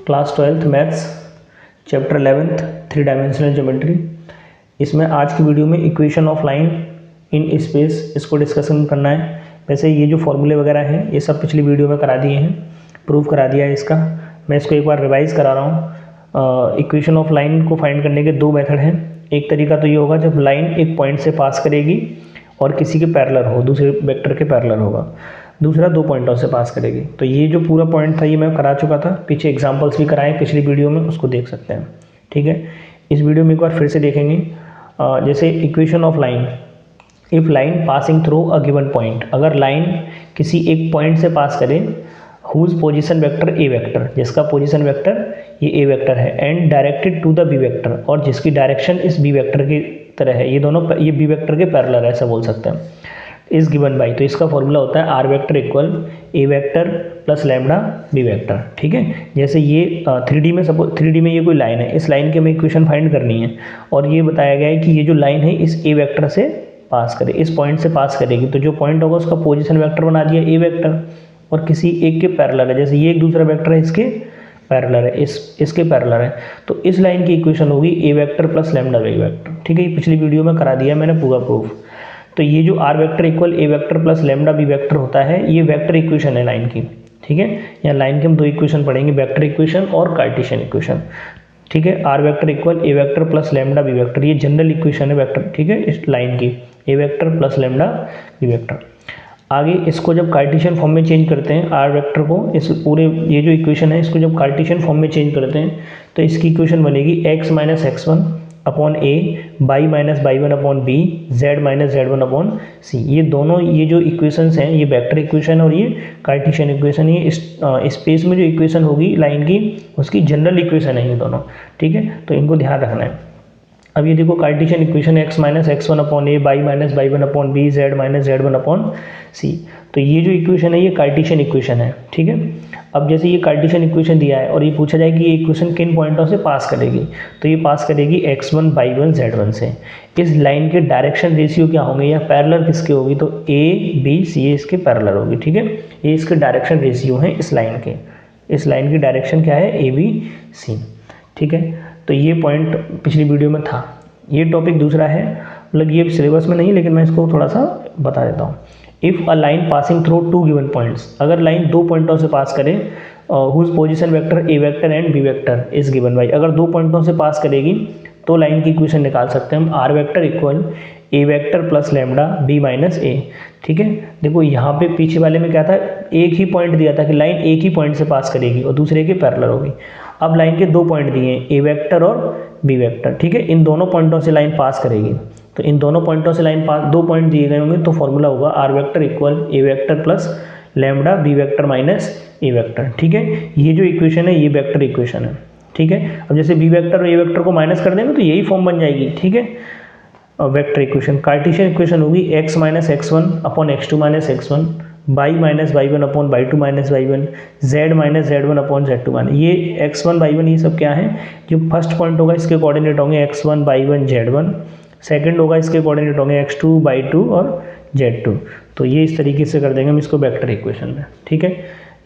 Class 12th maths chapter 11th 3 dimensional geometry. इसमें आज की वीडियो में equation of line in space इसको डिस्कशन करना है। वैसे ये जो फॉर्मूले वगैरह हैं ये सब पिछली वीडियो में करा दिए हैं, प्रूव करा दिया है इसका। मैं इसको एक बार रिवाइज करा रहा हूँ। इक्वेशन ऑफ लाइन को फाइंड करने के दो मेथड हैं। एक तरीका तो ये होगा जब लाइन एक पॉइंट से पास करेगी और किसी के पैरेलल हो, दूसरे वेक्टर के पैरेलल होगा। दूसरा दो पॉइंटों से पास करेगी। तो ये जो पूरा पॉइंट था ये मैं करा चुका था, पीछे एग्जांपल्स भी कराए पिछली वीडियो में, उसको देख सकते हैं। ठीक है, इस वीडियो में एक बार फिर से देखेंगे। जैसे equation of line, if line passing through a given point, अगर लाइन किसी एक पॉइंट से पास करे, हुज पोजीशन वेक्टर ए वेक्टर, जिसका पोजीशन वेक्टर ये ए वेक्टर है, and directed to the b vector, और जिसकी डायरेक्शन इस बी वेक्टर की तरह है, ये दोनों ये बी वेक्टर के पैरेलल है, ऐसा बोल सकते हैं। इज गिवन बाई, तो इसका फॉर्मूला होता है are vector equal A vector plus lambda B vector. ठीक है, जैसे ये 3D में सपोज 3D में ये कोई लाइन है, इस लाइन की हमें इक्वेशन फाइंड करनी है और ये बताया गया है कि ये जो लाइन है इस ए वेक्टर से पास करे, इस पॉइंट से पास करेगी। तो जो पॉइंट होगा उसका पोजीशन वेक्टर बना दिया ए वेक्टर और किसी एक के पैरेलल है, जैसे ये एक दूसरा वेक्टर है इसके पैरेलल है, इसके पैरेलल है, तो इस लाइन की इक्वेशन होगी A vector plus lambda B vector. ठीक है, ये पिछली वीडियो में करा दिया मैंने पूरा प्रूफ। तो ये जो आर वेक्टर इक्वल ए vector plus lambda B vector होता है, ये वेक्टर इक्वेशन है लाइन की। ठीक है, यहाँ लाइन के हम दो इक्वेशन पढ़ेंगे, वेक्टर इक्वेशन और कार्टेशियन इक्वेशन। ठीक है, are vector equal A vector plus lambda B vector, ये जनरल इक्वेशन है वेक्टर। ठीक है, इस लाइन की A vector plus lambda B vector. आगे इसको जब कार्टेशियन फॉर्म में चेंज करते हैं, आर वेक्टर को, इस पूरे ये जो इक्वेशन है इसको जब कार्टेशियन फॉर्म में चेंज करते हैं तो इसकी इक्वेशन बनेगी x minus x one upon A, y minus by one upon B, z minus Z one upon C. ये दोनों ये जो इक्वेशंस हैं ये वेक्टर इक्वेशन और ये कार्टेशियन इक्वेशन, ये स्पेस में जो इक्वेशन होगी लाइन की उसकी जनरल इक्वेशन है ये दोनों। ठीक है, तो इनको ध्यान रखना है। अब ये देखो Cartesian equation x minus x one upon A, y minus by one upon B, z minus Z one upon C. तो ये जो इक्वेशन है ये कार्टेशियन इक्वेशन है। ठीक है, अब जैसे ये कार्टेशियन इक्वेशन दिया है और ये पूछा जाए कि ये इक्वेशन किन पॉइंटों से पास करेगी, तो ये पास करेगी x1 y1 z1 से। इस लाइन के डायरेक्शन रेशियो क्या होंगे या पैरेलल किसके होगी, तो a b c ये इसके पैरेलल होगी। ठीक है, ये इसके डायरेक्शन रेशियो हैं इस लाइन के। इस लाइन की डायरेक्शन क्या है, a b c। ठीक है, तो ये पॉइंट पिछली वीडियो में था। ये टॉपिक दूसरा है, मतलब ये सिलेबस में नहीं, लेकिन मैं इसको थोड़ा सा बता देता हूँ। If a line passing through two given points, अगर लाइन दो पॉइंटों से पास करे, whose position vector A vector and B vector is given by, अगर दो पॉइंटों से पास करेगी तो लाइन की इक्वेशन निकाल सकते हैं हम, R vector equal A vector plus lambda B minus A. ठीक है, देखो यहाँ पे पीछे वाले में क्या था, एक ही पॉइंट दिया था कि लाइन एक ही पॉइंट से पास करेगी और दूसरे के पैरेलल होगी। अब लाइन के दो पॉइंट दिए हैं, ए वेक्टर और बी वेक्टर। ठीक है, इन दोनों पॉइंटों से लाइन पास करेगी, तो इन दोनों पॉइंटों से लाइन पास, दो पॉइंट दिए गए होंगे तो फॉर्मूला होगा R vector equal A vector plus lambda B vector minus A vector. ठीक है, ये जो इक्वेशन है ये वेक्टर इक्वेशन है। ठीक है, अब जैसे बी वेक्टर और ए वेक्टर को माइनस कर देंगे तो यही फॉर्म बन जाएगी। ठीक है, वेक्टर इक्वेशन। कार्टेशियन इक्वेशन होगी X minus x one upon X two minus x one, Y minus by one upon Y two minus by one, Z minus Z one upon Z two minus. ये X one Y one ये सब क्या है, जो first point होगा इसके coordinate होंगे x one Y one Z one, second होगा इसके कोऑर्डिनेट होंगे एक्स टू बाई टू और जेड टू। तो ये इस तरीके से कर देंगे हम इसको वेक्टर इक्वेशन में। ठीक है,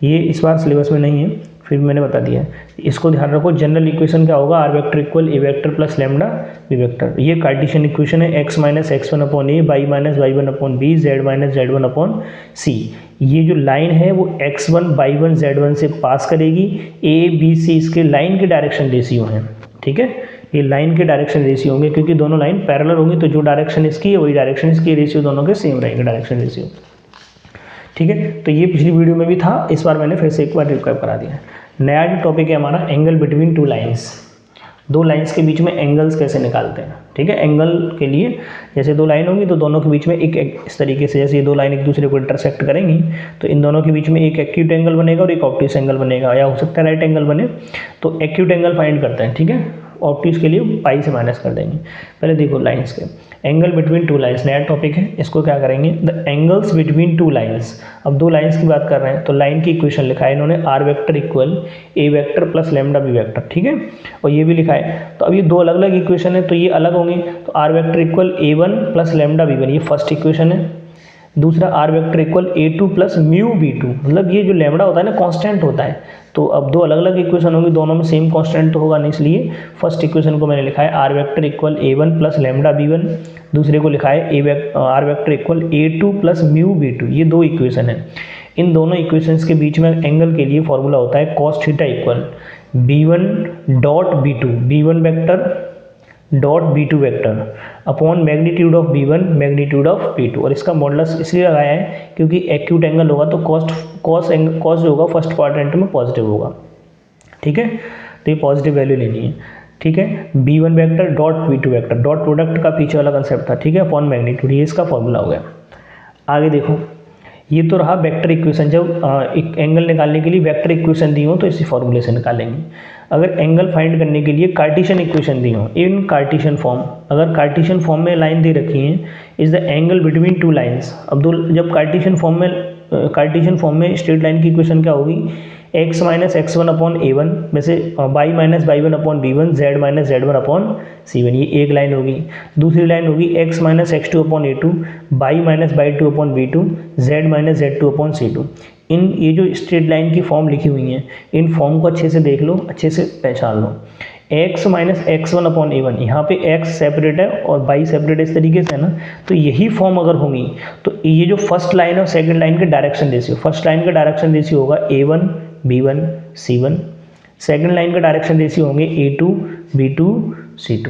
ये इस बार सिलेबस में नहीं है, फिर मैंने बता दिया। इसको ध्यान रखो, जनरल इक्वेशन क्या होगा, आर वेक्टर इक्वल ए vector plus lambda B vector. ये कार्टेशियन इक्वेशन है x minus x one upon A, y minus by one upon B, z minus Z one upon C. ये जो लाइन है वो x1 y1 z1 से पास करेगी, a b c इसके line के डायरेक्शन रेशियो हैं। ठीक है, ये लाइन के डायरेक्शन रेशियो होंगे क्योंकि दोनों लाइन पैरेलल होंगी, तो जो डायरेक्शन इसकी है वही डायरेक्शन इसकी, रेशियो दोनों के सेम रहेंगे डायरेक्शन रेशियो। ठीक है, तो ये पिछली वीडियो में भी था, इस बार मैंने फिर से एक बार रिकैप करा दिया है। नया जो टॉपिक है हमारा एंगल बिटवीन टू लाइन्स, दो लाइन्स के बीच में एंगल्स कैसे निकालते हैं। ठीक है, एंगल के लिए जैसे दो लाइन होंगी तो दोनों के बीच में एक इस तरीके से, जैसे ये दो लाइन एक दूसरे को इंटरसेक्ट करेंगी तो इन दोनों के बीच में एक एक्यूट एंगल बनेगा और एक ऑब्ट्यूस एंगल बनेगा, या हो सकता है राइट एंगल बने। तो एक्यूट एंगल फाइंड करते हैं। ठीक है, ऑब्ट्यूस के लिए पाई से माइनस कर देंगे। पहले देखो लाइन्स के एंगल बिटवीन टू लाइन्स, नया टॉपिक है, इसको क्या करेंगे, the angles between two lines. अब दो लाइन्स की बात कर रहे हैं तो लाइन की इक्वेशन लिखा है इन्होंने आर वेक्टर इक्वल ए vector plus lambda B vector. ठीक है, और ये भी लिखा है। तो अब ये दो अलग अलग इक्वेशन है तो ये अलग होंगे, तो R vector equal A one plus lambda B one, ये फर्स्ट इक्वेशन है। दूसरा R vector equal A two plus mu B two, मतलब ये जो लैम्बडा होता है ना कांस्टेंट होता है, तो अब दो अलग अलग इक्वेशन होंगी, दोनों में सेम कांस्टेंट तो होगा नहीं, इसलिए फर्स्ट इक्वेशन को मैंने लिखा है are vector equal A one plus lambda B one, दूसरे को लिखा है are vector equal A two plus mu B two. ये दो इक्वेशन है, इन दोनों इक्वेशंस के बीच में एंगल के लिए फॉर्मूला होता है cos theta equal B one dot B two, B one vector dot B two vector upon magnitude of B one magnitude of B two. और इसका मॉडुलस इसलिए लगाया है क्योंकि एक्यूट एंगल होगा तो कॉस जो होगा फर्स्ट क्वाड्रेंट में पॉजिटिव होगा, ठीक है, तो ये पॉजिटिव वैल्यू लेनी है, ठीक है। B one vector dot B two vector, dot product का पीछे वाला कंसेप्ट था, ठीक है, अपॉन मैग्नीट्यूड, ये इसका फॉर्मूला हो गया। आगे देखो, ये तो रहा वेक्टर इक्वेशन, जब एक एंगल निकालने के लिए वेक्टर इक्वेशन दी हो तो इसी फॉर्मूले से निकालेंगे। अगर एंगल फाइंड करने के लिए कार्टेशियन इक्वेशन दी हो इन कार्टेशियन फॉर्म, अगर कार्टेशियन फॉर्म में लाइन दे रखी है is the angle between two lines, अब जब कार्टेशियन फॉर्म में स्ट्रेट लाइन की इक्वेशन क्या होगी, x minus x one upon A one में से y minus y one upon B one, Z minus Z one upon C one, ये एक लाइन होगी। दूसरी लाइन होगी x minus x two upon A two, Y minus y two upon B two, Z minus Z two upon C two. इन ये जो straight line की form लिखी हुई हैं, इन फॉर्म को अच्छे से देख लो, अच्छे से पहचान लो। x minus x one upon A one, यहाँ पे x सेपरेट है और y सेपरेट इस तरीके से है ना, तो यही फॉर्म अगर होंगी तो ये जो फर्स्ट लाइन और सेकंड लाइन के डायरेक्शन रेशियो, फर्स्ट लाइन का डायरेक्शन रेशियो होगा a1 b1 c1, second line का डायरेक्शन रेशियो होंगे a2 b2 c2,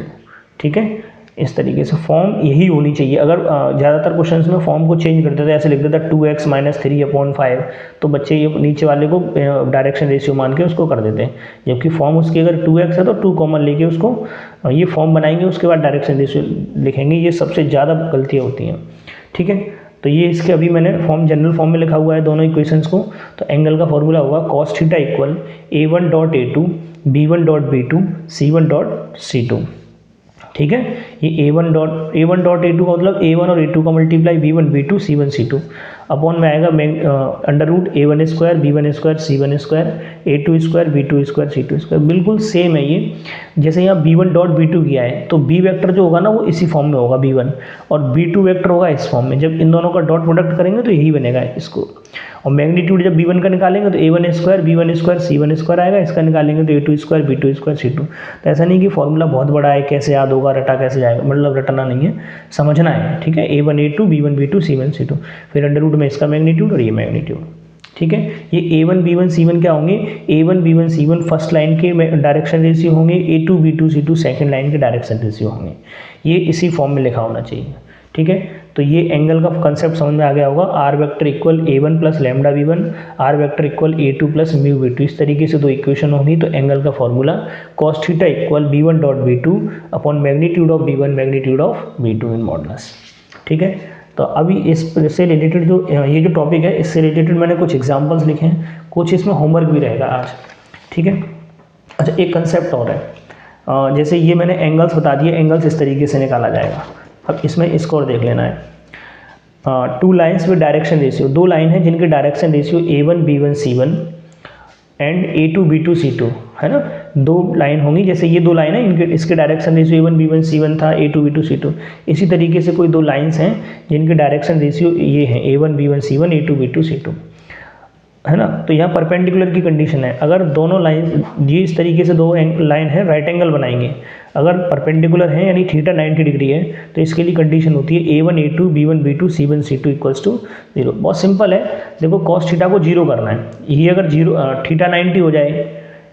ठीक है। इस तरीके से फॉर्म यही होनी चाहिए। अगर ज़्यादातर क्वेश्चंस में फॉर्म को चेंज करते थे, ऐसे लिख देता 2x माइनस थ्री अपॉन 5, तो बच्चे ये नीचे वाले को डायरेक्शन रेशियो मान के उसको कर देते हैं, जबकि फॉर्म उसकी अगर 2x है तो 2 कॉमन लेके उसको ये फॉर्म बनाएंगे, उसके बाद डायरेक्शन रेशियो लिखेंगे, ये सबसे ज़्यादा गलतियाँ होती हैं, ठीक है। तो ये इसके अभी मैंने जनरल फॉर्म में लिखा हुआ है दोनों इक्वेशंस को। तो एंगल का फॉर्मूला होगा cos theta equal A one dot A two, B one dot B two, C one dot C two, ठीक है। ये A one dot A two का मतलब ए वन और ए टू का multiply B one B two C one C two, upon में आएगा under root A one square B one square C one square A two square B two square C two square. बिल्कुल same है ये, जैसे यहाँ B one dot B two किया है तो बी वेक्टर जो होगा ना वो इसी फॉर्म में होगा बी वन, और बी टू वेक्टर होगा इस फॉर्म में। जब इन दोनों का डॉट प्रोडक्ट करेंगे तो यही बनेगा इसको, और मैग्नीट्यूड जब बी वन का निकालेंगे तो A one square B one square C one square आएगा, इसका निकालेंगे तो A two square B two square C two. तो ऐसा नहीं कि फॉर्मूला बहुत बड़ा है कैसे याद होगा, रटा कैसे जाएगा, मतलब रटना नहीं है, समझना है, ठीक है। A one A two B one B two C one C two, फिर अंडर रूट में इसका मैग्नीट्यूड और ये मैग्नीट्यूड, ठीक है। ये A one B one C one क्या होंगे, A one B one C one first line के डायरेक्शन रेशियो होंगे, A two B two C two second line के डायरेक्शन रेशियो होंगे, ये इसी फॉर्म में लिखा होना चाहिए, ठीक है। तो ये एंगल का कंसेप्ट समझ में आ गया होगा, R vector equal A one plus lambda B one, R vector equal A two plus mu B two, इस तरीके से दो इक्वेशन होगी। तो एंगल का formula cos theta equal B one dot B two upon magnitude of B one magnitude of B two in modulus, ठीक है। तो अभी इससे रिलेटेड जो ये जो टॉपिक है इससे रिलेटेड मैंने कुछ एग्जांपल्स लिखे हैं, कुछ इसमें होमवर्क भी रहेगा आज, ठीक है। अच्छा, एक कंसेप्ट और है, जैसे ये मैंने एंगल्स बता दिए, एंगल्स इस तरीके से निकाला जाएगा। अब इसमें इसको और देख लेना है, two lines with direction ratio, दो लाइन है जिनके direction ratio A one B one C one and A two B two C two है ना, दो लाइन होंगी। जैसे ये दो लाइन है, इनके इसके direction ratio A one B one C one था, A two B two C two. इसी तरीके से कोई दो लाइन्स हैं जिनके डायरेक्शन रेशियो ये हैं A one B one C one, A two B two C two, है ना। तो यहाँ परपेंडिकुलर की कंडीशन है, अगर दोनों लाइन ये इस तरीके से दो लाइन है राइट एंगल बनाएंगे, अगर परपेंडिकुलर है यानी थीटा 90 डिग्री है तो इसके लिए कंडीशन होती है A one A two B one B two C one C two equals to zero. बहुत सिंपल है, देखो कॉस थीटा को जीरो करना है, ये अगर जीरो थीटा 90 हो जाए,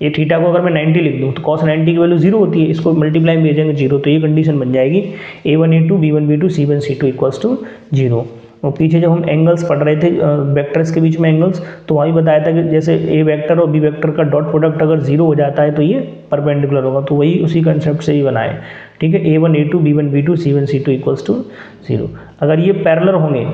ये थीटा को अगर मैं 90 लिख दूँ तो कॉस 90 की वैल्यू जीरो होती है, इसको मल्टीप्लाई में भेजेंगे जीरो, तो ये कंडीशन बन जाएगी A one A two B one B two C one C two equals to zero. और पीछे जब हम एंगल्स पढ़ रहे थे वेक्टर्स के बीच में एंगल्स, तो वही बताया था कि जैसे ए वेक्टर और बी वेक्टर का डॉट प्रोडक्ट अगर जीरो हो जाता है तो ये परपेंडिकुलर होगा, तो वही उसी कंसेप्ट से ही बनाए, ठीक है। A one A two B one B two C one C two equals to zero. अगर ये पैरेलल होंगे,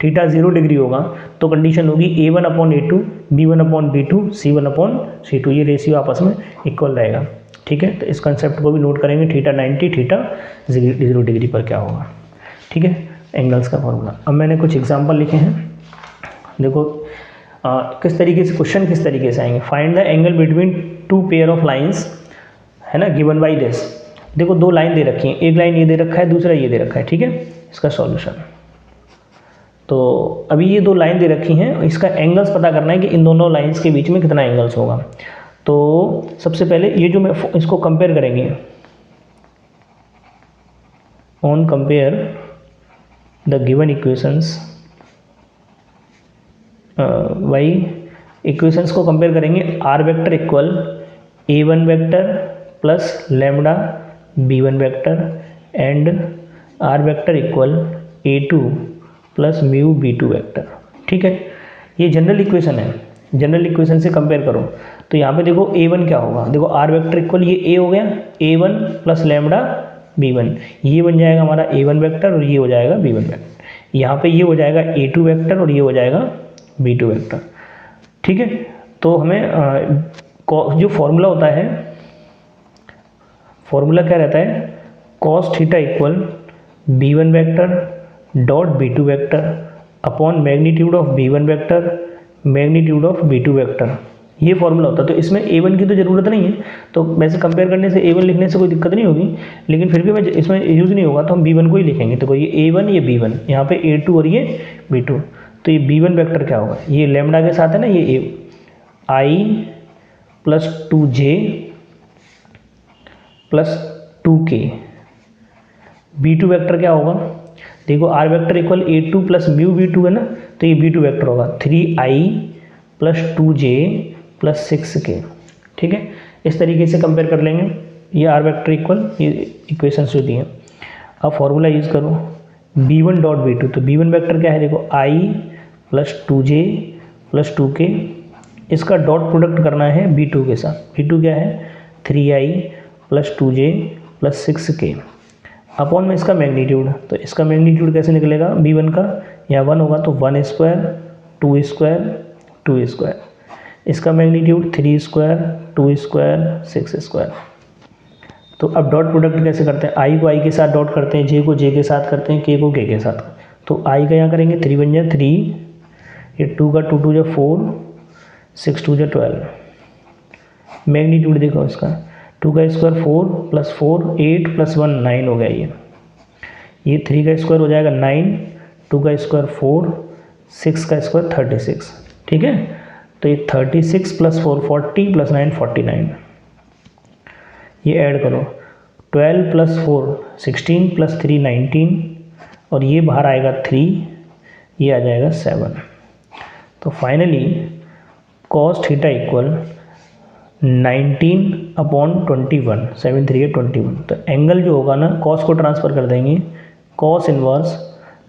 थीटा 0 डिग्री होगा तो कंडीशन होगी A one upon A two B one upon B two C one upon C two, ये ratio आपस में equal रहेगा, ठीक है। तो इस कंसेप्ट को भी नोट करेंगे, थीटा 90 थीटा 0 डिग्री पर क्या होगा, ठीक है, एंगल्स का फॉर्मूला। अब मैंने कुछ एग्जांपल लिखे हैं, देखो किस तरीके से क्वेश्चन किस तरीके से आएंगे। Find the angle between to pair of lines, है ना, गिवन बाय दिस। देखो दो लाइन दे रखी है, एक लाइन ये दे रखा है, दूसरा ये दे रखा है, ठीक है। इसका सॉल्यूशन, तो अभी ये दो लाइन दे रखी हैं, इसका एंगल्स पता करना है कि इन दोनों लाइंस के बीच में कितना एंगल्स होगा। तो सबसे पहले ये जो मैं इसको कंपेयर करेंगे, on compare the given equations, वाई इक्वेशंस को कंपेयर करेंगे। R vector equal a1 vector plus lambda b1 vector and R vector equal a2 plus mu b2 vector. ठीक है, ये जनरल इक्वेशन है, जनरल इक्वेशन से कंपेयर करो। तो यहाँ पे देखो a1 क्या होगा, देखो आर वेक्टर इक्वल ये a हो गया, a1 प्लस लैम्डा b1, ये बन जाएगा हमारा a1 वेक्टर और ये हो जाएगा b1 वेक्टर। यहाँ पे ये हो जाएगा a2 वेक्टर और ये हो जाएगा b2 वेक्टर। ठीक है, तो हमें जो फॉर्मूला होता है, फॉर्मूला क्या रहता है, cos theta equal b1 vector dot b2 vector upon magnitude of b1 vector magnitude of b2 vector, ये फॉर्मूला होता है। तो इसमें a1 की तो ज़रूरत नहीं है, तो वैसे कंपेयर करने से a1 लिखने से कोई दिक्कत नहीं होगी, लेकिन फिर भी मैं इसमें यूज़ नहीं होगा तो हम b1 को ही लिखेंगे। तो ये a1 ये b1, यहाँ पे a2 और ये b2। तो ये b1 वेक्टर क्या होगा, ये लैम्डा के साथ है ना, ये i plus 2j plus 2k। b2 vector क्या होगा, देखो R vector equal a2 plus mu b2 है ना, तो ये b2 वेक्टर होगा 3i plus 2j plus 6k। ठीक है, इस तरीके से कंपेयर कर लेंगे। ये आर वेक्टर इक्वल ये इक्वेशन जो दी है। अब फॉर्मूला यूज़ करो b1 डॉट b2, तो b1 वेक्टर क्या है, देखो i plus 2j plus 2k, इसका डॉट प्रोडक्ट करना है b2 के साथ। b2 क्या है, 3i plus 2j plus 6k upon में इसका मैग्नीट्यूड। तो इसका मैग्नीट्यूड कैसे निकलेगा, b1 का यहाँ 1 होगा तो 1 स्क्वायर 2 स्क्वायर 2 स्क्वायर, इसका मैग्नीट्यूड 3 स्क्वायर 2 स्क्वायर 6 स्क्वायर। तो अब डॉट प्रोडक्ट कैसे करते हैं, i को i के साथ डॉट करते हैं, j को j के साथ करते हैं, k को k के साथ। तो i का यहाँ करेंगे 3 बन जाए 3, ये 2 का 2 2 जा 4, 6 2 जा 12। मैग्नीट्यूड देखो इसका 2 का स्क्वायर 4 प्लस 4 8 प्लस 1 9 हो गया। ये 3 का स्क्वायर हो जाएगा 9, 2 का स्क्वायर 4, 6 का स्क्वायर 36। ठीक है, तो ये 36 प्लस 4 40 प्लस 9 49। ये ऐड करो 12 प्लस 4 16 प्लस 3 19 और ये बाहर आएगा 3, ये आ जाएगा 7। तो finally cos theta equal 19 upon 21, 7 3 21। तो एंगल जो होगा ना, कॉस को ट्रांसफ़र कर देंगे, कॉस इनवर्स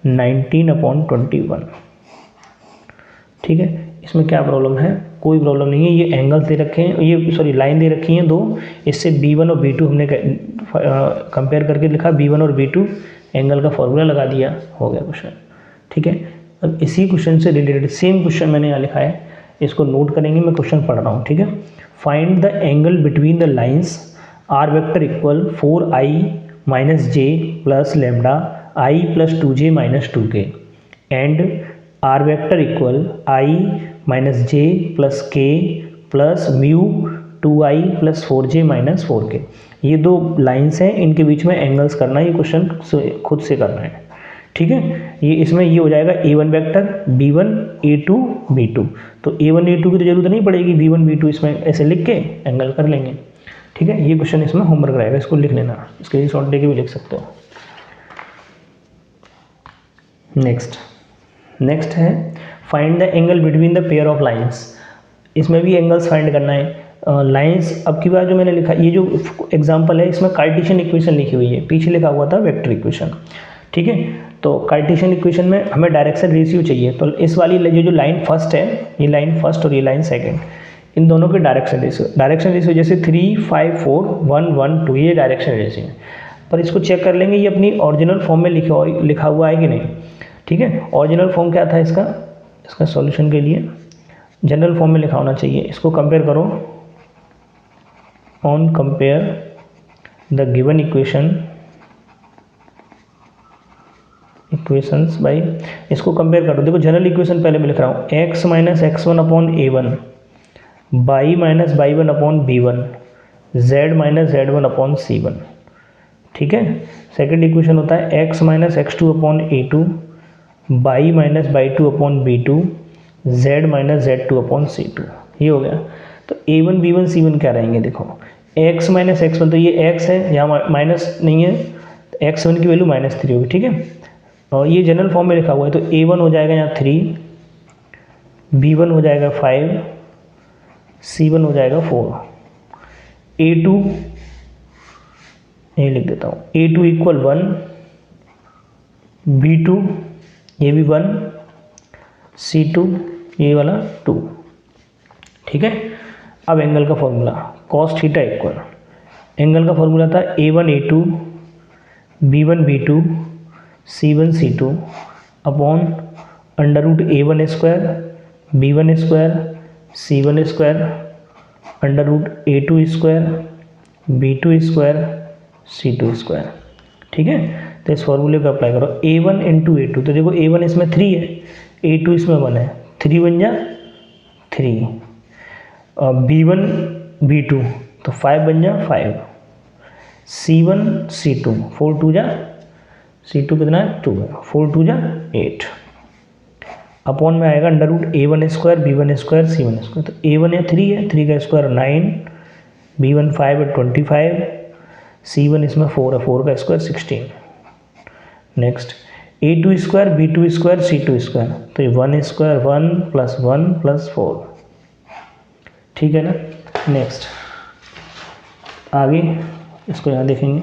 19 अपॉन 21। ठीक है, इसमें क्या प्रॉब्लम है, कोई प्रॉब्लम नहीं है। ये एंगल्स दे रखे हैं, ये सॉरी लाइन दे रखी हैं दो, इससे b1 और b2 हमने कंपेयर करके लिखा, b1 और b2 एंगल का फॉर्मूला लगा दिया, हो गया क्वेश्चन। ठीक है, अब इसी क्वेश्चन से रिलेटेड सेम क्वेश्चन मैंने यहाँ लिखा है, इसको नोट करेंगे, मैं क्वेश्चन पढ़ रहा हूँ। ठीक है, find the angle between the lines R vector equal 4i minus j plus lambda i plus 2j minus 2k and R vector equal i minus j plus k plus mu 2i plus 4j minus 4k। ये दो lines हैं, इनके बीच में angles करना है, ये question खुद से करना है। ठीक है, ये इसमें ये हो जाएगा a1 vector b1 a2 b2। तो a1 a2 की तो जरूरत नहीं पड़ेगी, b1 b2 इसमें ऐसे लिख के एंगल कर लेंगे। ठीक है, ये क्वेश्चन इसमें होमवर्क रहेगा, इसको लिख लेना, स्क्रीनशॉट लेके भी लिख सकते हो। नेक्स्ट है find the angle between the pair of lines. इसमें भी एंगल्स फाइंड करना है। लाइन्स अब की बार जो मैंने लिखा, ये जो एग्जाम्पल है इसमें कार्टेशियन इक्वेशन लिखी हुई है, पीछे लिखा हुआ था वेक्टर इक्वेशन। ठीक है, तो कार्टेशियन इक्वेशन में हमें डायरेक्शन रेशियो चाहिए। तो इस वाली जो लाइन फर्स्ट है, ये लाइन फर्स्ट और ये लाइन सेकंड, इन दोनों के डायरेक्शन रेशियो जैसे 3 5 4 1 1 2, ये डायरेक्शन रेशियो है। पर इसको चेक कर लेंगे ये अपनी ओरिजिनल फॉर्म में लिखा हुआ है कि नहीं। ठीक है, ओरिजिनल फॉर्म क्या था इसका सॉल्यूशन के लिए जनरल फॉर्म में लिखा होना चाहिए। इसको कंपेयर करो, on compare the given equations by, इसको कंपेयर करो। देखो जनरल इक्वेशन पहले मैं लिख रहा हूँ, x minus x1 upon a1 y minus y1 upon b1 z minus z1 upon c1। ठीक है, सेकंड इक्वेशन होता है x minus x2 upon a2 Y minus Y two upon B two, Z minus Z two upon C two, ये हो गया। तो A1 B1 C1 क्या रहेंगे, देखो x माइनस एक्स वन, तो ये x है, यहाँ माइनस नहीं है, तो x1 की वैल्यू -3 होगी, ठीक है। और ये जनरल फॉर्म में लिखा हुआ है, तो A1 हो जाएगा यहाँ 3, B1 हो जाएगा 5, C1 हो जाएगा 4, A2 ये लिख देता हूँ, A2 इक्वल 1, B2 ये भी 1, C2 ये वाला 2, ठीक है। अब एंगल का formula, cos theta equal, angle का फॉर्मूला था A1 A2 B1 B2 C1 C2 upon under root A1 square B1 square C1 square under root A2 square B2 square C2 square, ठीक है। तो इस फॉर्मूले को अप्लाई करो, A1 इंटू A2, तो देखो A1 इसमें 3 है, A2 इसमें 1 है, 3 बन जा 3, B1 B2 तो 5 बन जा 5, C1 C2 4 2 जा, C2 कितना है 2 है, 4 2 जा 8, अपॉन में आएगा under root A1 square B1 square C1 square, तो A1 है 3 है, 3 का स्क्वायर 9, B1 5 है 25, C1 इसमें 4 है, 4 का square 16। Next A2 square B2 square C2 square, तो ये 1 स्क्वायर 1 प्लस 1 प्लस 4, ठीक है ना। नेक्स्ट आगे इसको यहाँ देखेंगे,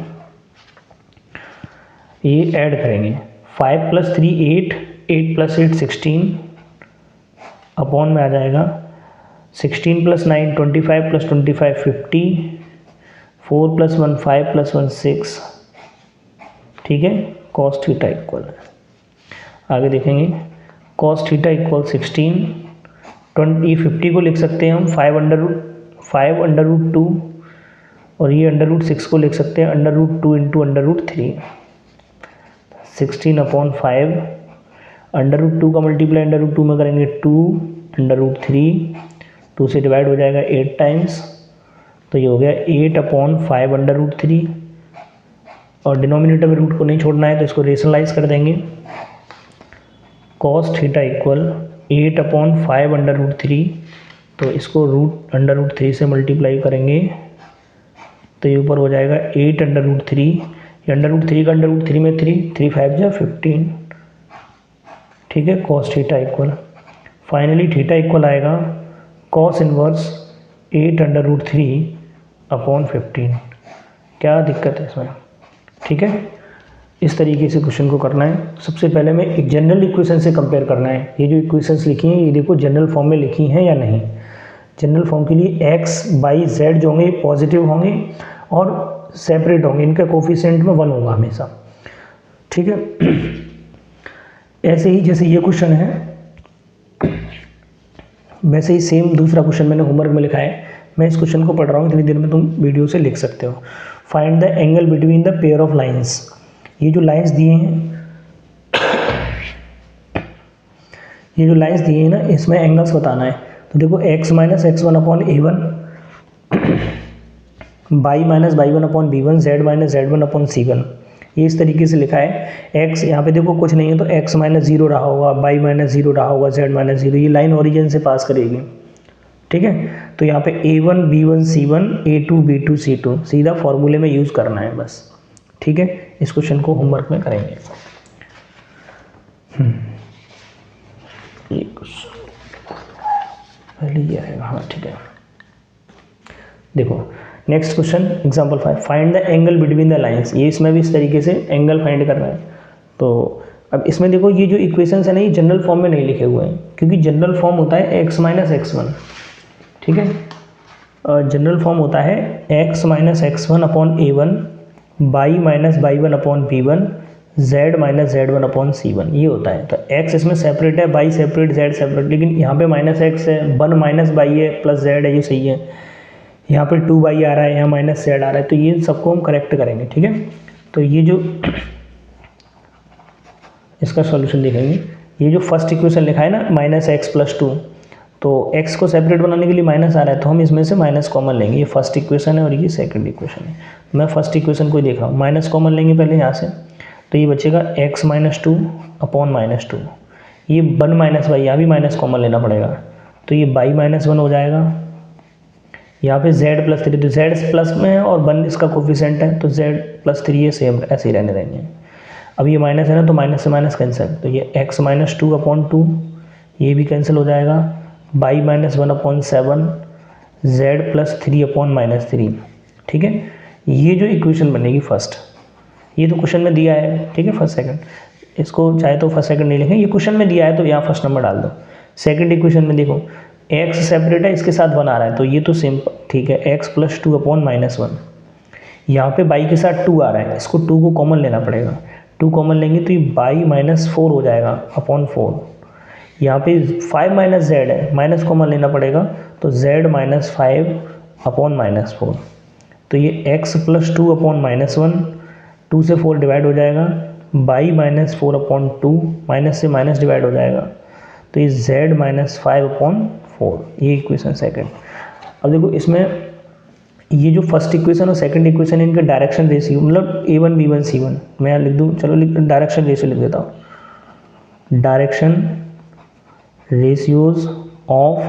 ये ऐड करेंगे, 5 प्लस 3 8, 8 प्लस 8 16, अपॉन में आ जाएगा 16 प्लस 9 25 प्लस 25 50, 4 प्लस 1 5 प्लस 1 6, ठीक है। कॉस थीटा इक्वल है, आगे देखेंगे कॉस थीटा इक्वल 16, 50 को लिख सकते हैं हम 5 अंडर रूट 2, और ये अंडर रूट 6 को लिख सकते हैं under root 2 into under root 3, 16 upon 5, under root 2 का मल्टीप्लाई अंडर रूट 2 में करेंगे 2 अंडर रूट 3, 2 से डिवाइड हो जाएगा 8 टाइम्स, तो ये हो गया 8 अपॉन 5 अंडर रूट 3, और डिनोमिनेटर में रूट को नहीं छोड़ना है तो इसको रेशनलाइज कर देंगे, cos theta equal 8 upon 5 under root 3, तो इसको रूट अंडर रूट 3 से मल्टीप्लाई करेंगे, तो ये ऊपर हो जाएगा 8 अंडर रूट 3, ये अंडर रूट 3 का अंडर रूट 3 में 3 5 जा 15, ठीक है। Cos theta equal, finally theta equal आएगा cos inverse 8 under root 3 upon 15, क्या दिक्कत है इसमें, ठीक है। इस तरीके से क्वेश्चन को करना है। सबसे पहले में एक जनरल इक्वेशन से कंपेयर करना है, ये जो इक्वेशंस लिखी हैं ये देखो जनरल फॉर्म में लिखी हैं या नहीं। जनरल फॉर्म के लिए x बाई जेड जो होंगे पॉजिटिव होंगे और सेपरेट होंगे, इनका कोफिशिएंट में 1 होगा हमेशा, ठीक है। ऐसे ही जैसे ये क्वेश्चन है वैसे ही सेम दूसरा क्वेश्चन मैंने होमवर्क में लिखा है, मैं इस क्वेश्चन को पढ़ रहा हूँ, इतनी देर में तुम वीडियो से लिख सकते हो। Find the angle between the pair of lines, ये जो लाइंस दिए हैं, ये जो लाइंस दिए हैं ना, इसमें एंगल्स बताना है। तो देखो x minus x1 upon A1, by minus y one upon B1, z minus z1 upon C1, ये इस तरीके से लिखा है। x यहाँ पे देखो कुछ नहीं है तो x माइनस 0 रहा होगा, बाई माइनस 0 रहा होगा, z माइनस 0, ये लाइन ओरिजिन से पास करेगी, ठीक है। तो यहाँ पे A1 B1 C1 A2 B2 C2 सीधा फॉर्मूले में यूज़ करना है बस, ठीक है। इस क्वेश्चन को होमवर्क में करेंगे। ये क्वेश्चन पहले ये आएगा, हाँ ठीक है। देखो next question example 5, find the angle between the lines, ये इसमें भी इस तरीके से एंगल फाइंड करना है। तो अब इसमें देखो ये जो इक्वेशंस है ना, ये जनरल फॉर्म में नहीं लिखे हुए हैं, क्योंकि जनरल फॉर्म होता है x माइनस x1, ठीक है। जनरल फॉर्म होता है x minus x1 upon A1 by minus y one upon B1 z minus z1 upon C1, ये होता है। तो x इसमें सेपरेट है, बाई सेपरेट, z सेपरेट, लेकिन यहाँ पे माइनस x है, 1 माइनस बाई है प्लस z है, ये सही है। यहाँ पे 2 बाई आ रहा है, यहाँ माइनस z आ रहा है, तो ये सबको हम करेक्ट करेंगे, ठीक है। तो ये जो इसका सॉल्यूशन देखेंगे, ये जो फर्स्ट इक्वेशन लिखा है ना माइनस एक्स प्लस 2, तो x को सेपरेट बनाने के लिए माइनस आ रहा है तो हम इसमें से माइनस कॉमन लेंगे। ये फर्स्ट इक्वेशन है और ये सेकंड इक्वेशन है। मैं फर्स्ट इक्वेशन को ही देख रहा हूँ, माइनस कॉमन लेंगे पहले यहाँ से, तो ये बचेगा x minus two upon minus two, ये 1 माइनस वाई, यहाँ भी माइनस कॉमन लेना पड़ेगा, तो ये बाई माइनस 1 हो जाएगा। यहाँ पे z प्लस 3, तो z प्लस में है और 1 इसका कोफिशिएंट है, तो z प्लस 3 ये सेम ऐसे ही रहने देंगे। अब ये माइनस है ना, तो माइनस से माइनस कैंसिल, तो ये x minus two upon two, ये भी कैंसिल हो जाएगा। By minus 1 upon 7, z plus 3 upon minus 3। ठीक है, ये जो इक्वेशन बनेगी फर्स्ट, ये तो क्वेश्चन में दिया है, ठीक है, फर्स्ट सेकंड, इसको चाहे तो फर्स्ट सेकंड नहीं लिखें, ये क्वेश्चन में दिया है तो यहाँ फर्स्ट नंबर डाल दो। सेकंड इक्वेशन में देखो x सेपरेट है, इसके साथ 1 आ रहा है, तो ये तो सिंपल, ठीक है, x plus two upon minus 1। यहाँ पे बाई के साथ 2 आ रहा है, इसको 2 को कॉमन लेना पड़ेगा, 2 कॉमन लेंगे तो ये बाई माइनस 4 हो जाएगा अपॉन 4। यहाँ पे 5 माइनस जेड है, माइनस कॉमन लेना पड़ेगा, तो z माइनस 5 अपॉन माइनस 4, तो ये x plus two upon minus 1, 2 से 4 डिवाइड हो जाएगा, बाई माइनस 4 अपॉन 2, माइनस से माइनस डिवाइड हो जाएगा, तो ये z माइनस 5 अपॉन 4, ये इक्वेशन सेकंड। अब देखो इसमें ये जो फर्स्ट इक्वेशन और सेकंड इक्वेशन, इनका डायरेक्शन रेशियो, मतलब a1 b1 c1, मैं लिख दूँ, चलो डायरेक्शन रेशियो लिख देता हूँ। Direction ratios of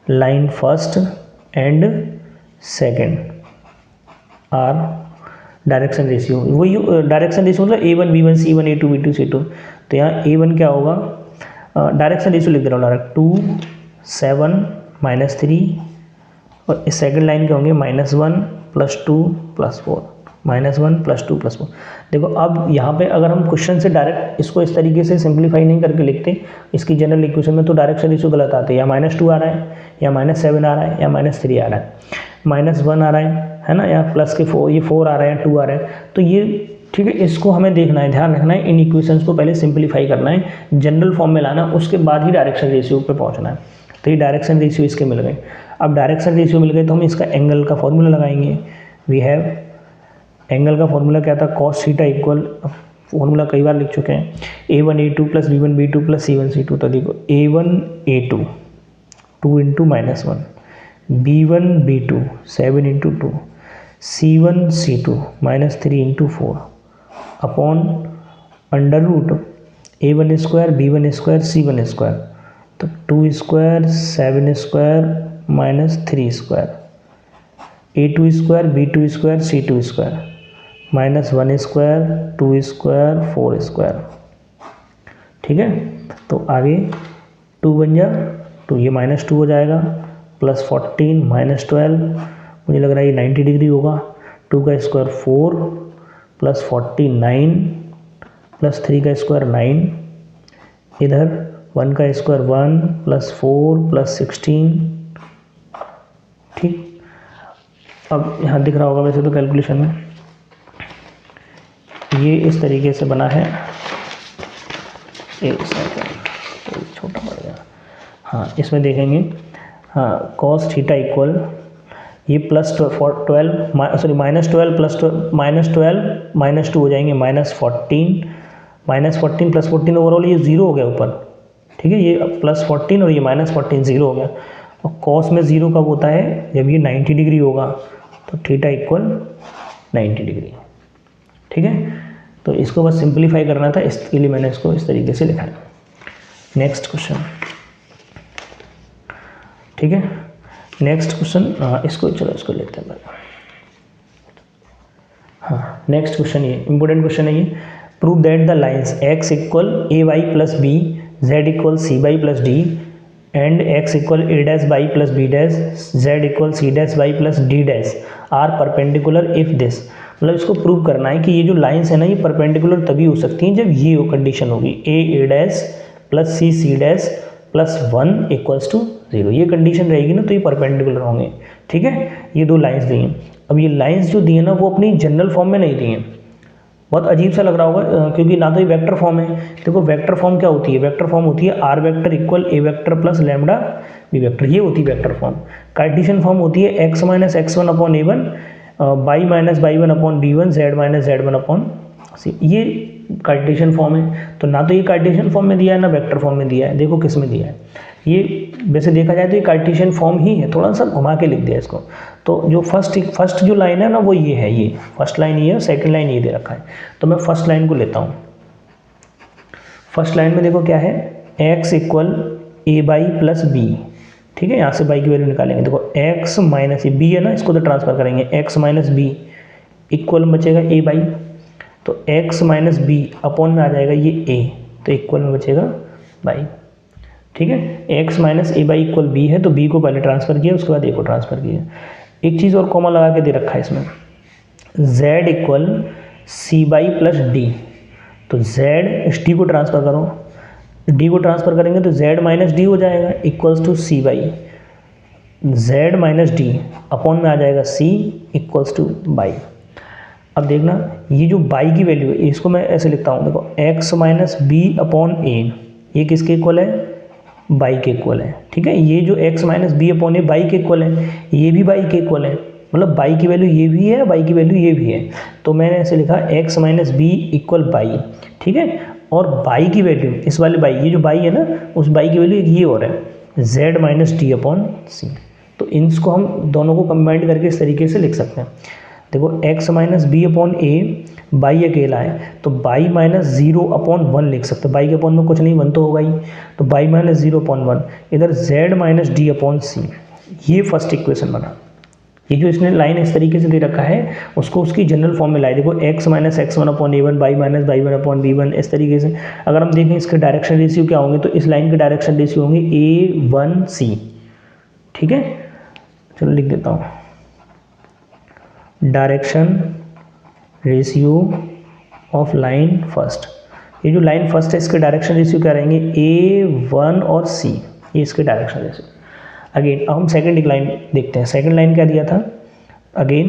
line first and second are direction ratio, वही डायरेक्शन रेशियो मतलब a1 b1 c1 a2 b2 c2, तो यहाँ a1 क्या होगा, डायरेक्शन रेशियो लिख दे रहा हूँ डायरेक्ट, 2 7 माइनस 3, और इस सेकंड लाइन के होंगे -1 प्लस 2 प्लस 4, -1 प्लस 2 प्लस 4। देखो अब यहाँ पे अगर हम क्वेश्चन से डायरेक्ट इसको इस तरीके से सिंप्लीफाई नहीं करके लिखते, इसकी जनरल इक्वेशन में, तो डायरेक्शन रेशियो गलत आते हैं, या -2 आ रहा है, या -7 आ रहा है, या -3 आ रहा है, -1 आ रहा है ना, या प्लस के 4, ये 4 आ रहा है, 2 आ रहा है, तो ये ठीक है, इसको हमें देखना है, ध्यान रखना है, इन इक्वेशंस को पहले सिंप्लीफाई करना है, जनरल फॉर्म में लाना, उसके बाद ही डायरेक्शन रेशियो पे पहुंचना है। तो ये डायरेक्शन रेशियो इसके मिल गए। अब डायरेक्शन रेशियो मिल गए तो हम इसका एंगल का फॉर्मूला लगाएंगे। वी हैव, एंगल का फॉर्मूला क्या था, कॉस थीटा इक्वल, फॉर्मूला कई बार लिख चुके हैं, a1 a2 plus b1 b2 plus c1 c2, तो देखो a1 a2 2 into -1, b1 b2 7 into 2, c1 c2 -3 into 4 upon under root a1 square b1 square c1 square, तो 2 square 7 square -3 square, a2 square b2 square c2 square, -1 square 2 square 4 square. ठीक है, तो आगे 2 बन जा, तो ये -2 हो जाएगा, प्लस 14 -12, मुझे लग रहा है ये 90 डिग्री होगा, 2 का स्क्वायर 4 प्लस 49 प्लस 3 का स्क्वायर 9, इधर 1 का स्क्वायर 1 प्लस 4 प्लस 16। ठीक, अब यहाँ दिख रहा होगा वैसे तो कैलकुलेशन में, ये इस तरीके से बना है, एक सेकंड छोटा पड़ गया, हाँ इसमें देखेंगे, हाँ कॉस थीटा इक्वल, ये प्लस 12 सॉरी -12 प्लस -12 -2 हो जाएंगे, -14 प्लस 14 ओवरऑल ये 0 हो गया ऊपर। ठीक है, ये प्लस 14 और ये -14 0 हो गया, और कॉस में 0 कब होता है, जब ये 90 डिग्री होगा, तो थीटा इक्वल 90 डिग्री। ठीक है, तो इसको बस सिंप्लीफाई करना था, इसके लिए मैंने इसको इस तरीके से लिखा है। नेक्स्ट क्वेश्चन, ठीक है, नेक्स्ट क्वेश्चन, इसको चलो इसको लेते हैं पहले। हाँ, नेक्स्ट क्वेश्चन, ये इंपॉर्टेंट क्वेश्चन है ये, prove that the lines x equal A Y plus B, z equal C Y plus D, and x equal A dash Y plus B dash, z equal C dash Y plus D dash are perpendicular if this. मतलब इसको prove करना है कि ये जो lines है ना, ये परपेंडिकुलर तभी हो सकती हैं जब ये हो कंडीशन होगी, A dash plus C dash plus 1 equals to 0, ये कंडीशन रहेगी ना, तो ये परपेंडिकुलर होंगे। ठीक है, ये दो लाइन्स दी हैं। अब ये लाइन्स जो दी हैं ना, वो अपनी जनरल फॉर्म में नहीं दी हैं, बहुत अजीब सा लग रहा होगा, क्योंकि ना तो ये वेक्टर फॉर्म है। देखो वेक्टर फॉर्म क्या होती है, वेक्टर फॉर्म होती है are vector equal A vector plus lambda B vector, ये होती है वेक्टर फॉर्म। कार्टेशियन फॉर्म होती है x minus x1 upon a1, by minus Y 1 upon b1, z minus z1 upon c। ये कार्टेशियन फॉर्म है, तो ना तो ये कार्टेशियन फॉर्म में दिया है ना वेक्टर फॉर्म में दिया है। देखो किस में दिया है, ये वैसे देखा जाए तो ये कार्टेशियन फॉर्म ही है, थोड़ा सा घुमा के लिख दिया इसको। तो जो फर्स्ट जो लाइन है ना वो ये है, ये फर्स्ट लाइन ये है, सेकंड लाइन ये दे रखा है। तो मैं फर्स्ट लाइन को लेता हूँ। फर्स्ट लाइन में देखो क्या है, x equal A Y plus B, ठीक है, यहाँ से बाई की वैल्यू निकालेंगे। देखो x माइनस बी है ना, इसको तो ट्रांसफर करेंगे, x माइनस बी इक्वल में बचेगा ए बाई, तो x माइनस बी अपॉन में आ जाएगा ये a, तो इक्वल में बचेगा बाई, ठीक है। x minus A Y equal B है, तो b को पहले ट्रांसफर किया, उसके बाद a को ट्रांसफर किया। एक चीज़ और कॉमा लगा के दे रखा है इसमें, z equal C Y plus D, तो z इस डी को ट्रांसफर करो, d को ट्रांसफर करेंगे तो z माइनस डी हो जाएगा equals to C Y z minus D upon में आ जाएगा c इक्वल्स टू बाई। अब देखना ये जो बाई की वैल्यू है इसको मैं ऐसे लिखता हूँ, देखो x माइनस बी अपॉन ए, ये किसके इक्वल है, बाई के इक्वल है, ठीक है। ये जो x minus B upon A Y के इक्वल है, ये भी बाई के इक्वल है, मतलब बाई की वैल्यू ये भी है, बाई की वैल्यू ये भी है। तो मैंने ऐसे लिखा x minus B equal Y, ठीक है। और बाई की वैल्यू इस वाले बाई, ये जो बाई है ना उस बाई की वैल्यू एक ये और है, z minus D upon C. तो इनको हम दोनों को कंबाइंड करके इस तरीके से लिख सकते हैं। देखो x minus B upon A, Y अकेला है तो Y minus zero upon one लिख सकते हैं, बाई के अपॉन में कुछ नहीं, वन तो होगा ही, तो Y minus zero upon one, इधर z minus D upon C, ये फर्स्ट इक्वेशन बना। ये जो इसने लाइन इस तरीके से दे रखा है उसको उसकी जनरल फॉर्म में लाए, देखो x minus x one upon A one, Y minus by one upon B one, इस तरीके से। अगर हम देखें इसके डायरेक्शन रेशियो क्या होंगे, तो इस लाइन के डायरेक्शन रेशियो होंगे ए वन सी, ठीक है। चलो लिख देता हूँ, direction ratio of line first, ये जो लाइन फर्स्ट है इसके डायरेक्शन रेशियो क्या रहेंगे, ए वन और सी, ये इसके डायरेक्शन रेशियो। अगेन अब हम सेकंड लाइन देखते हैं, सेकंड लाइन क्या दिया था, अगेन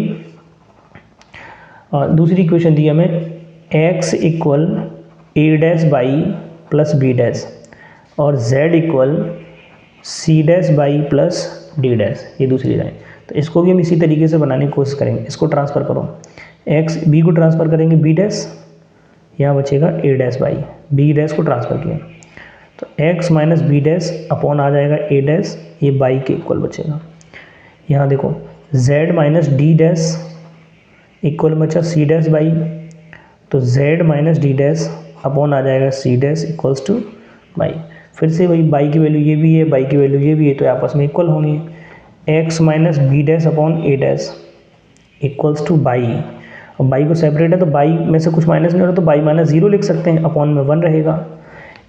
दूसरी इक्वेशन दी हमें, x equal A dash Y plus B dash और z equal C dash Y plus D dash, ये दूसरी लाइन। तो इसको भी हम इसी तरीके से बनाने की कोशिश करेंगे। इसको ट्रांसफ़र करो, x बी को ट्रांसफ़र करेंगे बी डैश, यहाँ बचेगा A dash y, B dash को ट्रांसफ़र किया तो x minus B dash upon आ जाएगा ए डैश, ये बाई के इक्वल बचेगा। यहाँ देखो z minus D dash equal बचा सी डैश बाई, तो z minus D dash upon आ जाएगा C dash equals to y. फिर से वही बाई की वैल्यू ये भी है, बाई की वैल्यू ये भी है, तो आपस में इक्वल होंगे। x minus B dash upon A dash equals to Y, और बाई को सेपरेट है तो बाई में से कुछ माइनस नहीं हो रहा तो बाई माइनस जीरो लिख सकते हैं, अपॉन में वन रहेगा।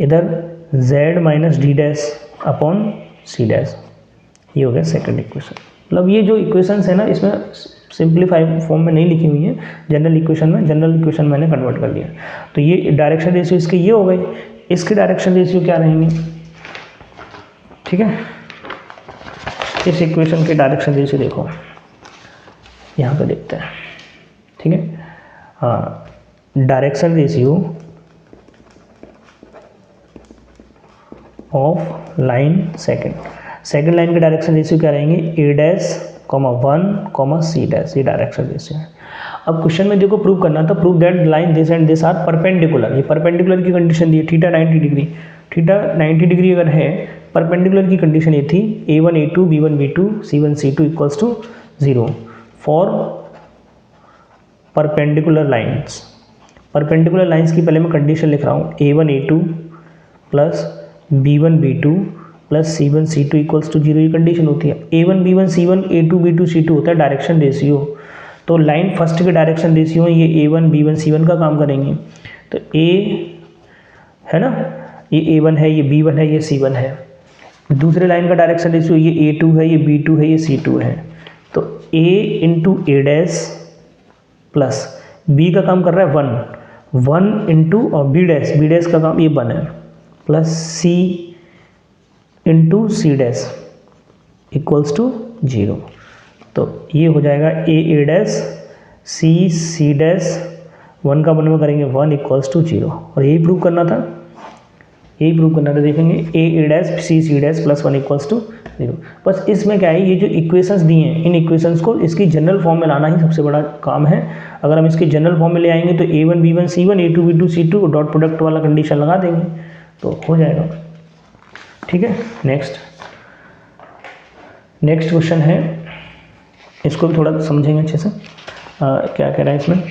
इधर z minus D dash upon C dash, ये हो गया सेकंड इक्वेशन। मतलब ये जो इक्वेशंस है ना इसमें सिंप्लीफाइड फॉर्म में नहीं लिखी हुई है, जनरल इक्वेशन में, जनरल इक्वेशन मैंने कन्वर्ट कर लिया। तो ये डायरेक्शन रेशियो इसके ये हो गए, इसके डायरेक्शन रेशियो क्या रहेंगे, ठीक है। इस इक्वेशन के डायरेक्शन रेशियो देखो यहाँ पे देखते हैं, ठीक है। हाँ, direction ratio of line second line के डायरेक्शन रेशियो क्या रहेंगे, A dash comma one comma C dash, ये डायरेक्शन रेशियो है। अब क्वेश्चन में देखो प्रूव करना था, prove that line this and this are perpendicular, ये परपेंडिकुलर की कंडीशन दी है, थीटा 90 डिग्री, थीटा 90 डिग्री अगर है, परपेंडिकुलर की कंडीशन ये थी a1 a2 b1 b2 c1 c2 equals to 0 for perpendicular lines. Perpendicular lines की पहले मैं कंडीशन लिख रहा हूँ, a1 a2 plus b1 b2 plus c1 c2 equals to 0, ये कंडीशन होती है। a1 b1 c1 a2 b2 c2 होता है डायरेक्शन रेशियो, तो लाइन फर्स्ट के डायरेक्शन रेशियो ये a1 b1 c1 का काम करेंगे। तो a है ना, ये a1 है, ये b1 है, ये c1 है। दूसरे लाइन का डायरेक्शन रेशियो ये a2 है, ये b2 है, ये c2 है। तो a into A dash plus b का काम कर रहा है 1 इंटू और b डैश का काम ये 1 है, plus c into C dash equals to 0। तो ये हो जाएगा ए डैश सी डैश 1 का 1 में करेंगे 1 इक्वल्स टू 0, और यही प्रूव करना था। यही प्रूव करना था, देखेंगे A dash C C dash plus 1 equals to 0। बस इसमें क्या है, ये जो इक्वेशंस दी हैं इन इक्वेशंस को इसकी जनरल फॉर्म में लाना ही सबसे बड़ा काम है। अगर हम इसकी जनरल फॉर्म में ले आएंगे तो a1 b1 c1 a2 b2 c2 dot product वाला कंडीशन लगा देंगे तो हो जाएगा। ठीक है, नेक्स्ट क्वेश्चन है, इसको भी थोड़ा समझेंगे अच्छे से। क्या कह रहा है इसमें,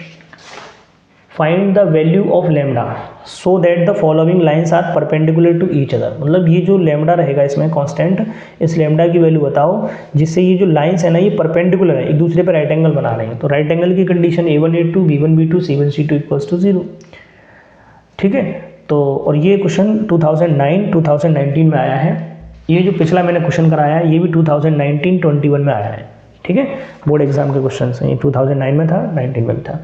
find the value of lambda so that the following lines are perpendicular to each other. मतलब ये जो लैम्डा रहेगा इसमें कांस्टेंट, इस लैम्डा की वैल्यू बताओ जिससे ये जो लाइन्स है ना ये परपेंडिकुलर है, एक दूसरे पर राइट एंगल बना रहे हैं। तो राइट एंगल की condition a1 a2 b1 b2 c1 c2 equals to 0। ठीक है, तो और ये क्वेश्चन 2019 में आया है। ये जो पिछला मैंने क्वेश्चन कराया है ये भी 2019-21 में आया है। ठीक है, बोर्ड एग्जाम के क्वेश्चन हैं, ये 2009 में था, 19 में भी था।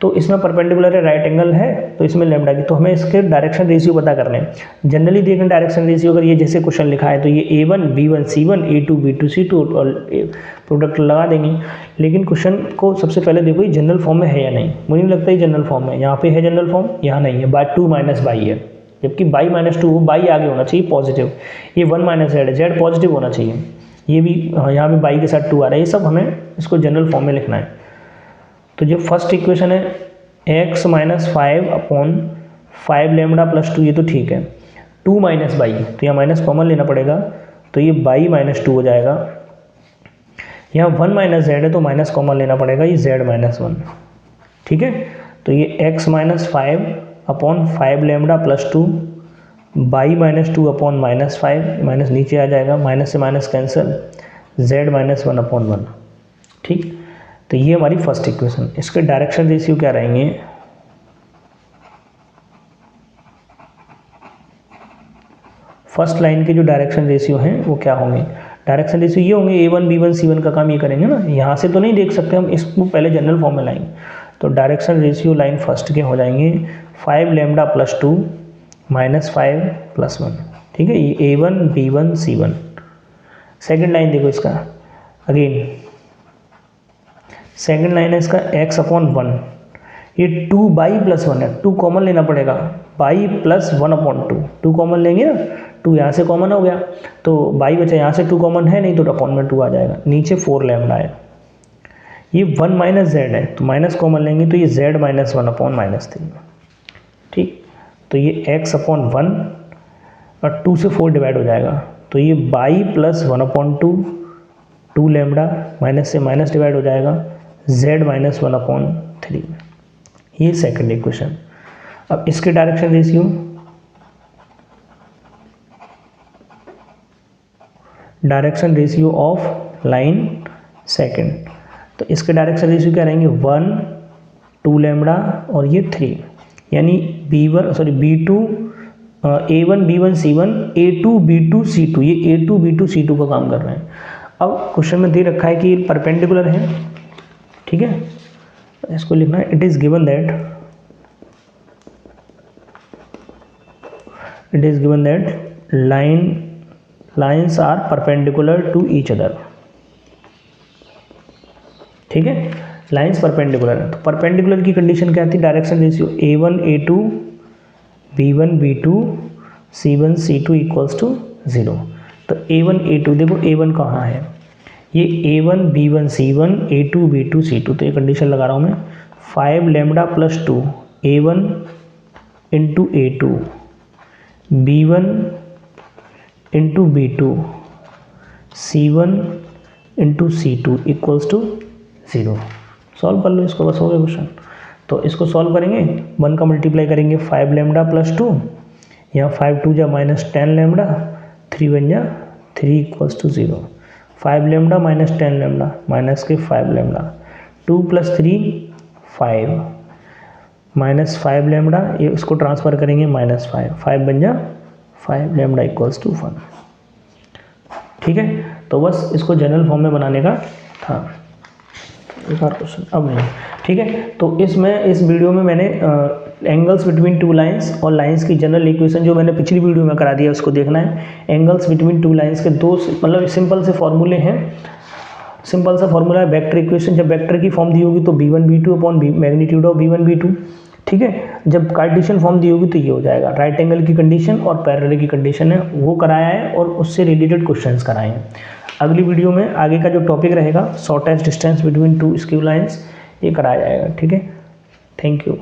तो इसमें परपेंडिकुलर है, राइट एंगल है, तो इसमें लैम्डा की, तो हमें इसके डायरेक्शन रेशियो पता करने हैं। जनरली देखें डायरेक्शन रेशियो अगर ये जैसे क्वेश्चन लिखा है तो ये a1 b1 c1 a2 b2 c2 और प्रोडक्ट लगा देंगे। लेकिन क्वेश्चन को सबसे पहले देखो ये जनरल फॉर्म में है या नहीं। मुझे नहीं लगता ये जनरल फॉर्म में, यहाँ पे है जनरल फॉर्म, यहाँ नहीं है, बाय 2 माइनस बाई है, जबकि बाई माइनस 2 बाई आगे होना चाहिए पॉजिटिव, ये 1 माइनस जेड है, जेड पॉजिटिव होना चाहिए, ये भी यहाँ पे बाई के साथ 2 आ रहा है। ये सब हमें इसको जनरल फॉर्म में लिखना है। तो जो फर्स्ट इक्वेशन है x minus 5 upon 5 lambda plus 2, ये तो ठीक है। 2 माइनस बाई, तो यहाँ माइनस कॉमन लेना पड़ेगा, तो ये बाई माइनस 2 हो जाएगा। यहाँ 1 माइनस जेड है तो माइनस कॉमन लेना पड़ेगा, ये z माइनस 1। ठीक है, तो ये x minus 5 upon 5 lambda plus 2 by minus 2 upon minus 5, minus नीचे आ जाएगा, माइनस से minus cancel, z minus 1 upon 1। ठीक, तो ये हमारी फर्स्ट इक्वेशन। इसके डायरेक्शन रेशियो क्या रहेंगे, फर्स्ट लाइन के जो डायरेक्शन रेशियो हैं वो क्या होंगे, डायरेक्शन रेशियो ये होंगे a1 b1 c1 का काम ये करेंगे ना, यहाँ से तो नहीं देख सकते हम, इसको पहले जनरल फॉर्म में लाएंगे। तो डायरेक्शन रेशियो लाइन फर्स्ट के हो जाएंगे 5 लैम्डा प्लस 2 माइनस 5 प्लस 1। ठीक है, ये a1 b1 c1। Second line देखो इसका, अगेन सेकेंड लाइन है इसका x अपॉन 1, ये 2 बाई प्लस 1 है, 2 कॉमन लेना पड़ेगा, बाई प्लस 1 अपॉन 2, 2 कॉमन लेंगे ना, 2 यहाँ से कॉमन हो गया तो बाई बचा, यहाँ से 2 कॉमन है नहीं तो अपॉन में 2 आ जाएगा, नीचे 4 लैम्डा है, ये 1 माइनस जेड है तो माइनस कॉमन लेंगे तो ये z माइनस 1 अपॉन माइनस 3। ठीक, तो ये x अपॉन 1 और 2 से 4 डिवाइड हो जाएगा, तो ये by plus 1 upon 2 lambda, minus से माइनस डिवाइड हो जाएगा, z माइनस 1 अपॉन 3। ये सेकंड इक्वेशन। अब इसके direction ratio, direction ratio of line second, तो इसके डायरेक्शन रेशियो क्या रहेंगे 1 2 लैम्डा और ये 3, यानी b2 a1 b1 c1 a2 b2 c2, ये a2 b2 c2 का काम कर रहे हैं। अब क्वेश्चन में दे रखा है कि ये परपेंडिकुलर है। ठीक है, इसको लिखना है, it is given that lines are perpendicular to each other. ठीक है, लाइन्स परपेंडिकुलर है, तो परपेंडिकुलर की कंडीशन क्या थी, direction ratio a1 a2 b1 b2 c1 c2 equals to 0। तो a1 a2 देखो a1 कहाँ है, ये a1 b1 c1 a2 b2 c2, तो ये कंडीशन लगा रहा हूँ मैं, 5 lambda plus 2 a1 into a2 b1 into b2 c1 into c2 equals to 0। Solve कर लो इसको, बस हो गया क्वेश्चन। तो इसको सॉल्व करेंगे, 1 का मल्टीप्लाई करेंगे 5 लैम्डा प्लस 2, यहाँ 5 2 जा माइनस 10 लैम्डा, 3 1 जा 3 equals to 0। 5 lambda minus 10 lambda minus के 5 लैम्डा, 2 प्लस 3 5 माइनस 5 लैम्डा, ये इसको ट्रांसफर करेंगे माइनस 5 बन जा 5 लैम्डा इक्वल्स टू 1। ठीक है, तो बस इसको जनरल फॉर्म में बनाने का था। एक और क्वेश्चन अब नहीं। ठीक है, तो इस वीडियो में मैंने एंगल्स बिटवीन टू लाइंस और लाइंस की जनरल इक्वेशन जो मैंने पिछली वीडियो में करा दिया उसको देखना है। एंगल्स बिटवीन टू लाइंस के दो मतलब सिंपल से फॉर्मूले हैं। सिंपल सा फॉर्मूला है वेक्टर इक्वेशन, जब वेक्टर की फॉर्म दी होगी तो b1 b2 upon magnitude of b1 b2, ठीक है। जब कार्टेशियन फॉर्म दी होगी तो ये हो जाएगा। राइट एंगल की कंडीशन और पैरेलल की कंडीशन है वो कराया है और उससे रिलेटेड क्वेश्चंस कराए हैं। अगली वीडियो में आगे का जो टॉपिक रहेगा shortest distance between two skew lines, ये कराया जाएगा। ठीक है, थैंक यू।